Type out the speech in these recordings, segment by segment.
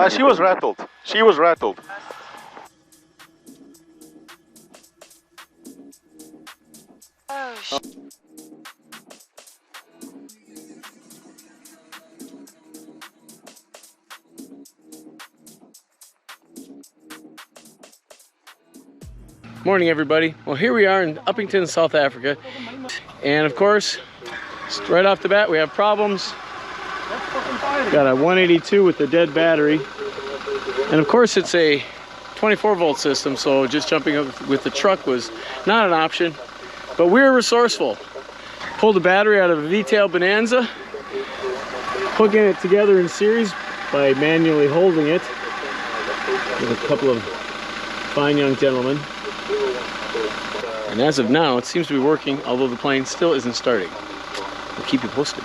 She was rattled. She was rattled. Oh, shit. Morning, everybody. Well, here we are in Upington, South Africa, and of course, right off the bat, we have problems. Got a 182 with a dead battery, and of course, it's a 24-volt system, so just jumping up with the truck was not an option. But we were resourceful. Pulled the battery out of a V Tail Bonanza, hooking it together in series by manually holding it with a couple of fine young gentlemen. And as of now, it seems to be working, although the plane still isn't starting. We'll keep you posted.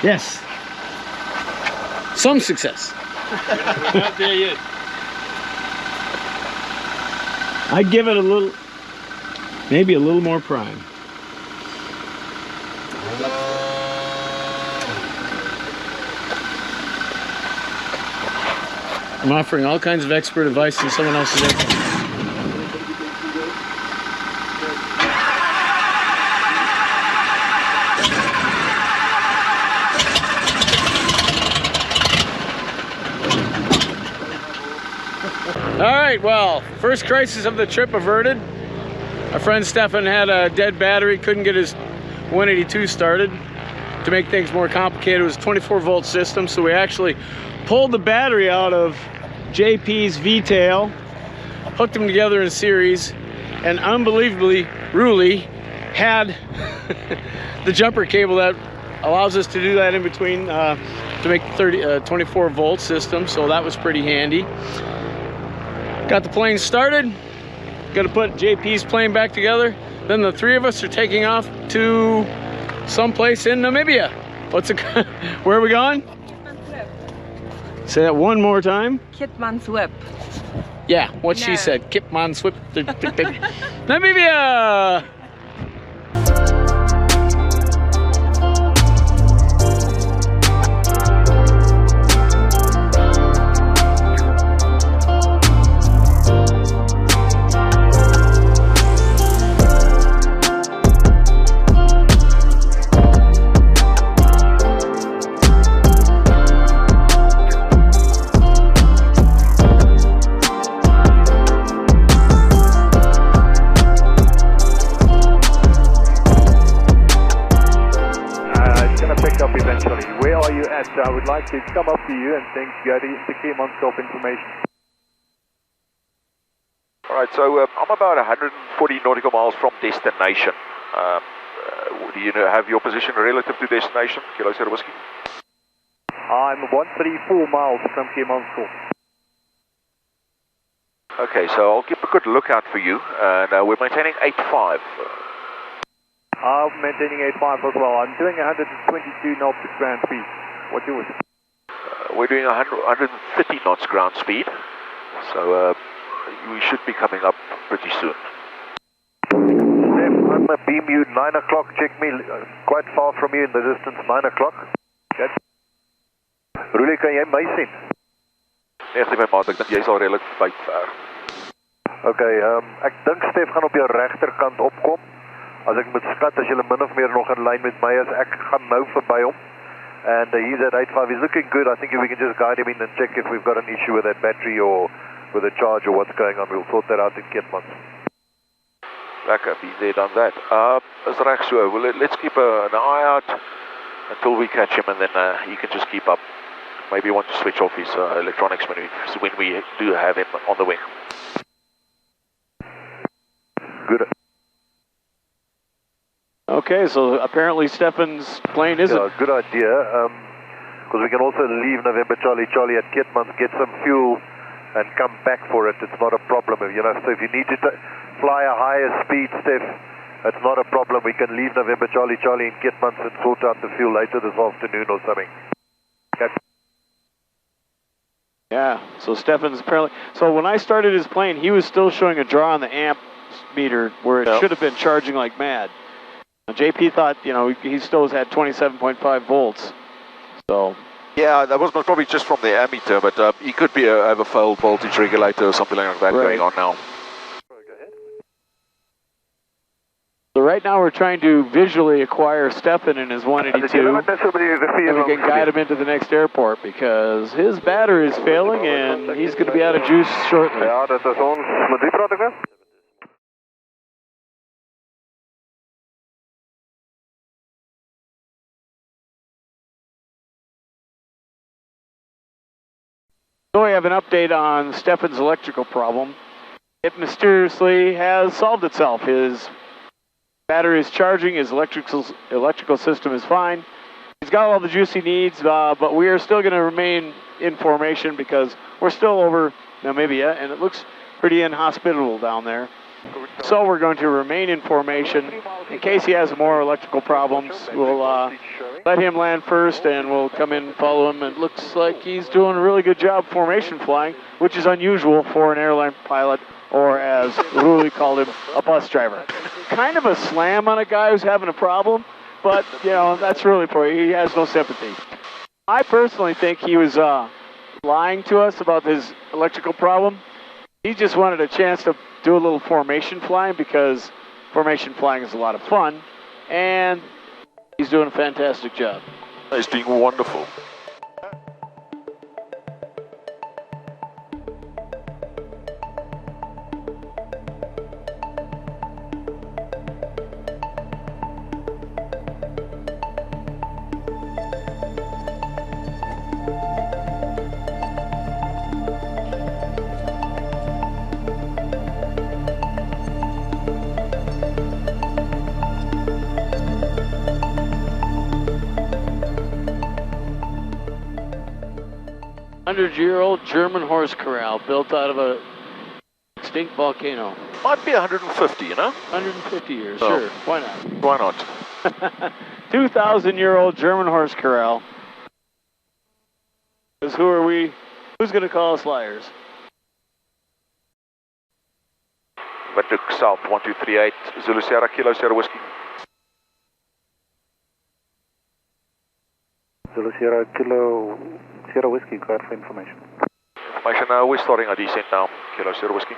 Yes. Some success. Not there yet. I'd give it a little, maybe a little more prime. I'm offering all kinds of expert advice in someone else's airplane. All right, well, first crisis of the trip averted. Our friend Stefan had a dead battery, couldn't get his 182 started. To make things more complicated, it was a 24-volt system, so we actually pulled the battery out of JP's V Tail, hooked them together in series, and unbelievably, Roelie had the jumper cable that allows us to do that in between to make the 24-volt system, so that was pretty handy. Got the plane started, got to put JP's plane back together, then the three of us are taking off to someplace in Namibia. Where are we going? Say that one more time. Kitmanswip. Yeah, what she said. Kitmanswip. Namibia! I would like to come up to you and thank Gary to came on self-information. Alright, so I'm about 140 nautical miles from destination. Do you have your position relative to destination? Kilo Sierra Whiskey? I'm 134 miles from Cayman's. Okay, so I'll keep a good lookout for you, and we're maintaining 8.5. I'm maintaining 8.5 as well. I'm doing 122 knots at ground speed. What's yours? We're doing 130 knots ground speed, so we should be coming up pretty soon. Steph, I'm going to beam you 9 o'clock. Check me quite far from you in the distance, 9 o'clock. Okay. Roelie, kan jy my sien? Nee, my maat, ek dink jy is al redelik wyd ver. Okay, ek dink Stef gaan op jou regterkant opkom. As ek moet skat, as jy min of meer nog in lyn met my is, ek gaan nou verby hom. And he's at 8.5. He's looking good. I think if we can just guide him in and check if we've got an issue with that battery or with a charge or what's going on, we'll sort that out in Kitmans. Lekker, been there, done that. Is reg so. Well, let's keep an eye out until we catch him, and then he can just keep up. Maybe want to switch off his electronics when we do have him on the wing. Good. Okay, so apparently Stefan's plane isn't. Yeah, good idea. Because we can also leave November Charlie Charlie at Kitmans, get some fuel, and come back for it. It's not a problem, you know. So if you need to fly a higher speed, Steph, it's not a problem. We can leave November Charlie Charlie in Kitmans and sort out the fuel later this afternoon or something. Okay. Yeah, so Stefan's apparently. So when I started his plane, he was still showing a draw on the amp meter where it should have been charging like mad. JP thought, you know, he still had 27.5 volts. So. Yeah, that was probably just from the ammeter, but he could be have a failed voltage regulator or something like that going on now. So right now we're trying to visually acquire Stefan in his 182, and we can guide him into the next airport because his battery is failing and he's going to be out of juice shortly. Ja, dat is ons. Met wie praat ek nou? So we have an update on Stefan's electrical problem. It mysteriously has solved itself. His battery is charging, his electrical system is fine. He's got all the juice he needs, but we are still going to remain in formation because we're still over Namibia and it looks pretty inhospitable down there. So we're going to remain in formation. In case he has more electrical problems, we'll let him land first and we'll come in and follow him. It looks like he's doing a really good job formation flying, which is unusual for an airline pilot, or as Roelie called him, a bus driver. Kind of a slam on a guy who's having a problem, but, you know, that's really for you. He has no sympathy. I personally think he was lying to us about his electrical problem. He just wanted a chance to do a little formation flying because formation flying is a lot of fun, and he's doing a fantastic job. He's doing wonderful. Hundred-year-old German horse corral built out of a extinct volcano. Might be 150, you know? 150 years, Oh. sure. Why not? Why not? 2,000-year-old German horse corral. Because who are we? Who's going to call us liars? Windhoek South 1238, Zulu Sierra Kilo Sierra Whiskey. Zulu Sierra Kilo Sierra Whiskey, go ahead for information. Information, we're starting our descent now, Kilo Sierra Whiskey.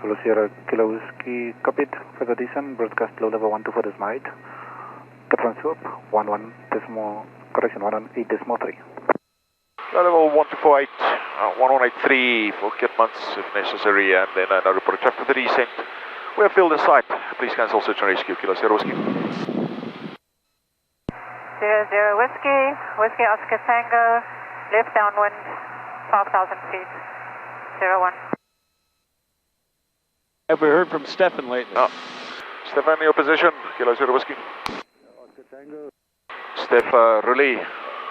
Zulu Sierra Kilo Whiskey, copied for the descent, broadcast low level 124 decimal 8. Captain Swoop, 11 decimal, correction, 118.3. Low level 1248, 1183 for Kitmans if necessary, and then no report of traffic for the descent. We have field in sight. Please cancel search and rescue, Kilo Sierra Whiskey. 00 Whiskey, Whiskey Oscar Tango, left downwind, 12,000 feet, 01. Have we heard from Stefan lately? Oh. Stefan, your position, Kilo Sierra Whiskey. Steph, Roelie,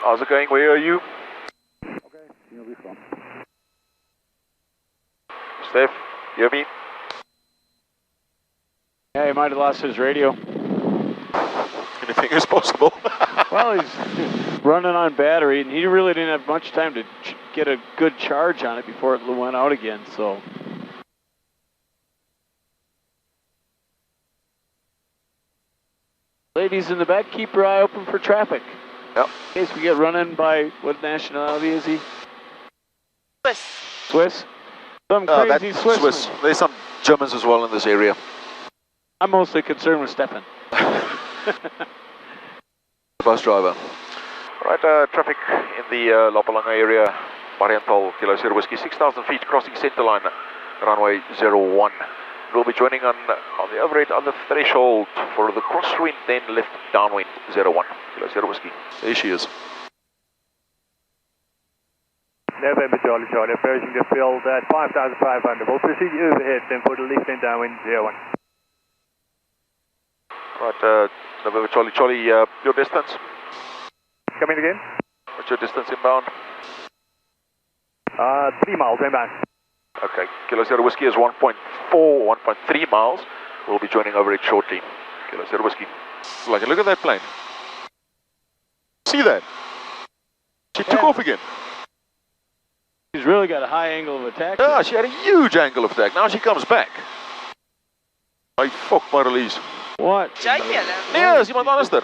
how's it going? Where are you? Okay, you'll be fine. Steph, you hear me? Yeah, he might have lost his radio. Anything is possible. Well, he's running on battery, and he really didn't have much time to get a good charge on it before it went out again, so. Ladies in the back, keep your eye open for traffic. Yep. In case we get run in by, what nationality is he? Swiss. Swiss? Some crazy that's Swiss. There's some Germans as well in this area. I'm mostly concerned with Stefan. Bus driver. Right, traffic in the Lopalanga area, Marienthal, Kilo Sierra Whiskey, 6,000 feet, crossing center line, runway 01. We'll be joining on the overhead on the threshold for the crosswind, then left downwind 01, Kilo Sierra Whiskey. There she is. November Charlie Charlie, approaching the field at 5,500. We'll proceed overhead, then for the left and downwind 01. Right, November Charlie Charlie, your distance? Coming again? What's your distance inbound? 3 miles inbound. Okay, Kilo Sierra Whiskey is 1.4, 1.3 miles. We'll be joining over it shortly. Kilo Sierra Whiskey. Like, look at that plane. See that? She took off again. She's really got a high angle of attack. Yeah, she had a huge angle of attack. Now she comes back. Hy fok maar release. What? Nee, is iemand anders daar.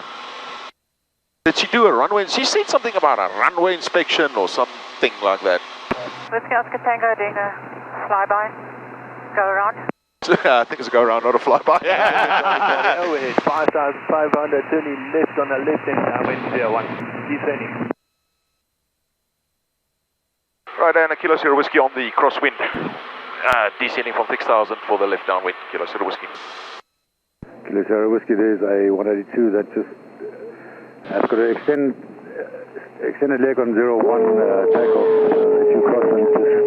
Did she do a runway? She said something about a runway inspection or something like that. Whiskey Oscar Tango doing a flyby. Go around. I think it's a go around, not a flyby. Overhead, 5,500, turning left on the left hand downwind 01. Descending. Right, and a Kilo Sierra Whiskey on the crosswind. Descending from 6,000 for the left downwind, Kilo Sierra Whiskey. Kilo Sierra Whiskey, there's a 182 that just has got an extended leg on 01 takeoff. If you cross and just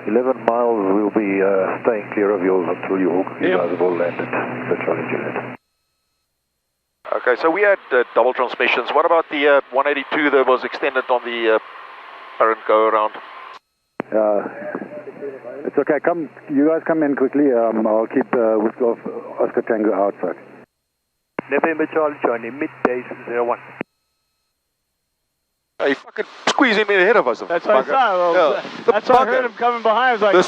11 miles, we'll be staying clear of yours until you guys have all landed. The Charlie Juliet. Okay, so we had double transmissions. What about the 182 that was extended on the current go around? It's okay. Come, you guys come in quickly. I'll keep Whiskey Oscar Tango outside. November Charlie Charlie, midday 01. He fucking squeezing me ahead of us. That's what I saw. Yeah. That's why I heard him coming behind. I was like, the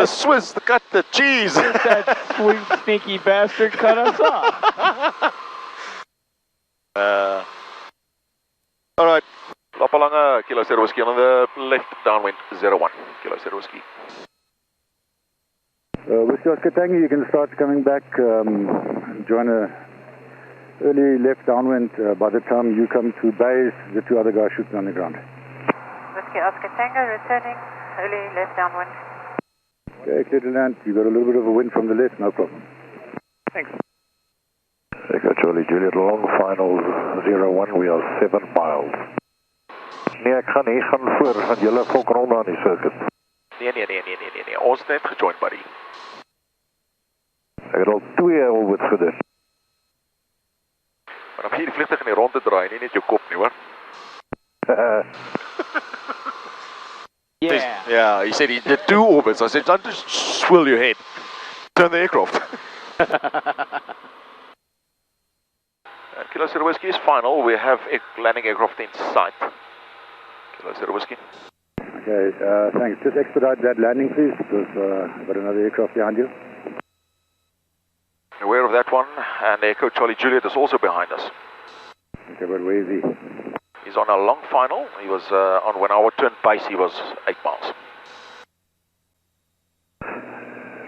Swiss, cut the cheese. That sweet, sneaky bastard cut us off. All right. Lapalanga, Kilo Sierra Whiskey on the left downwind, 01, Kilo Sierra Whiskey. Whiskey Oscar Tango, you can start coming back, join a early left downwind. By the time you come to base, the two other guys shooting on the ground. Whiskey Oscar Tango returning, early left downwind. Okay, clear to land. You got a little bit of a wind from the left, no problem. Thanks. Echo Charlie Juliet, long final 01, we are 7 miles. Nee, ek gaan nie gaan voor, want julle volk ronde aan die circuit. Nee. Ons net gejoined, buddy. Ek het al 2 orbits gedoen. Maar om hier die vliegtuig in die rond te draai, nie net jou kop nie, hoor. Yeah, he said he did 2 orbits. I said, don't just swirl your head. Turn the aircraft. Kilo Sierra Whiskey is final. We have landing aircraft in sight. Kilo Sierra Whiskey. Okay, thanks. Just expedite that landing, please, because I've got another aircraft behind you. Aware of that one, and Echo Charlie Juliet is also behind us. Okay, but where is he? He's on a long final. He was on when our turn pace, he was 8 miles.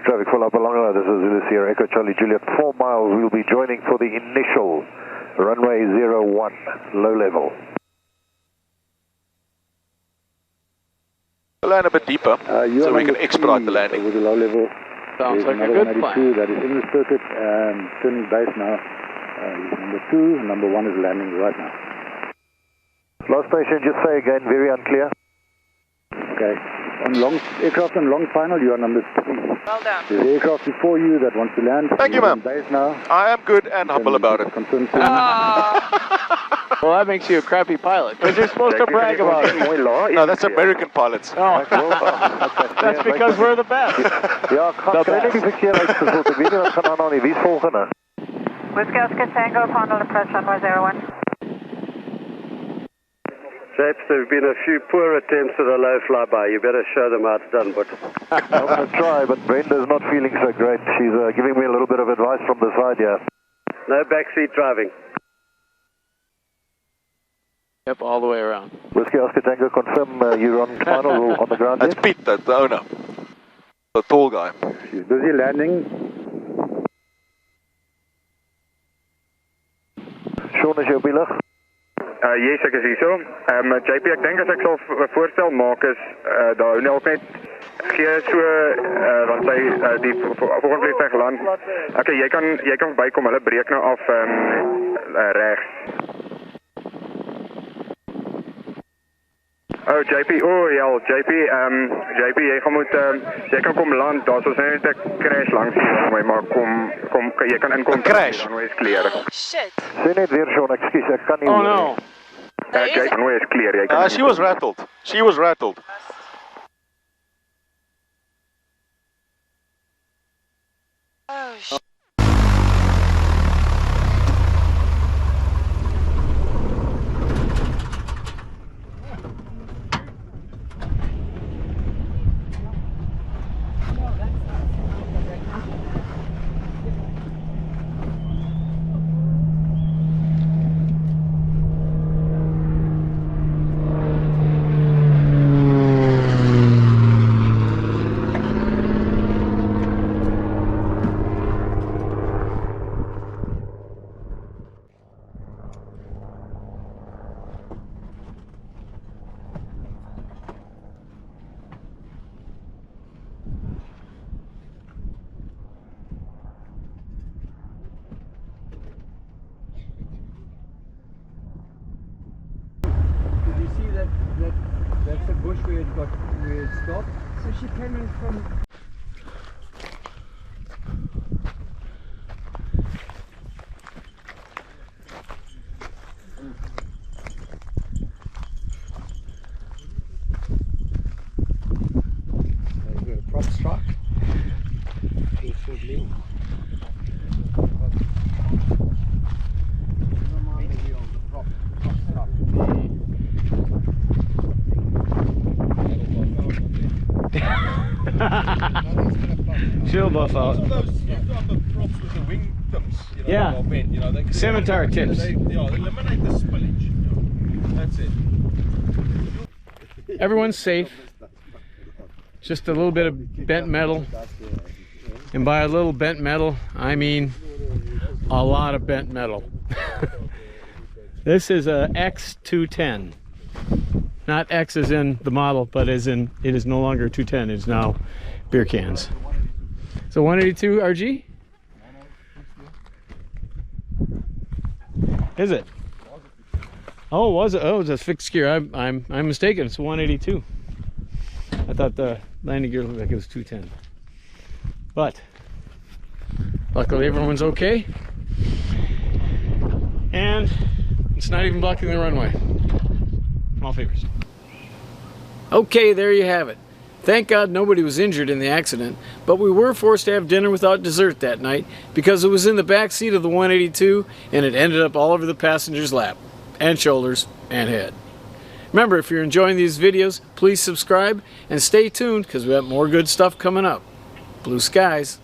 Traffic full up along, this is Zulu Sierra Echo Charlie Juliet, 4 miles. We'll be joining for the initial runway 01, low level. We'll land a bit deeper, so we can expedite the landing. With the low level. Sounds like a good plan. That is in the circuit and turning base now. Number 2, number 1 is landing right now. Last station, just say again, very unclear. Okay. On long aircraft and long final, you are number 3. Well done. There's an aircraft before you that wants to land. Thank you, ma'am. Base now. I am good and humble about it. Well, that makes you a crappy pilot, because you're supposed to brag about it. No, that's American pilots. Oh, that's because we're the best. Ja, gaan kry net die verkeer uitgesort. Ek weet nie wat gaan aan nie. Wie is volgende? Whiskey Oscar Tango, final approach runway 01. Japes, there have been a few poor attempts at a low flyby. You better show them how it's done, but I'm going to try, but Brenda's not feeling so great. She's giving me a little bit of advice from the side here. no backseat driving. Yep, all the way around. Whiskey Oscar Tango, confirm you're on final on the ground. That's Pete, the owner. The tall guy. She's busy landing. Sean, is jou bielig? Yes, ek is hier so. JP, ek dink as ek sal voorstel maak is, daar hou net gee so, want sy, die volgende vliegtuig land. Okay, jy kan verbykom, hulle breek nou af regs. Oh, JP, JP, jy kan kom land, daar is net 'n crash langs hier, maar jy kan inkom. 'n Crash? Dan is clear. Shit. Sê net weer, Sean, ekskuus, ek kan nie Oh no. JP, dan is clear. Jy kan She was rattled. She was rattled. Oh, shit. Weird stop. So she came in from... Prop struck. She'll buff out. You've got the props with the wing tips, you know, Yeah. that are bent, you know, they Scimitar tips. They eliminate the spillage. You know. That's it. Everyone's safe. Just a little bit of bent metal. And by a little bent metal, I mean a lot of bent metal. This is a X210. Not X as in the model, but as in it is no longer 210, it is now beer cans. So 182 RG? Is it? Oh, was it? Oh, it's a fixed gear. I'm mistaken. It's 182. I thought the landing gear looked like it was 210. But luckily everyone's okay. And it's not even blocking the runway. Small favors. Okay, there you have it. Thank God nobody was injured in the accident, but we were forced to have dinner without dessert that night because it was in the back seat of the 182 and it ended up all over the passenger's lap and shoulders and head. Remember, if you're enjoying these videos, please subscribe and stay tuned because we have more good stuff coming up. Blue skies.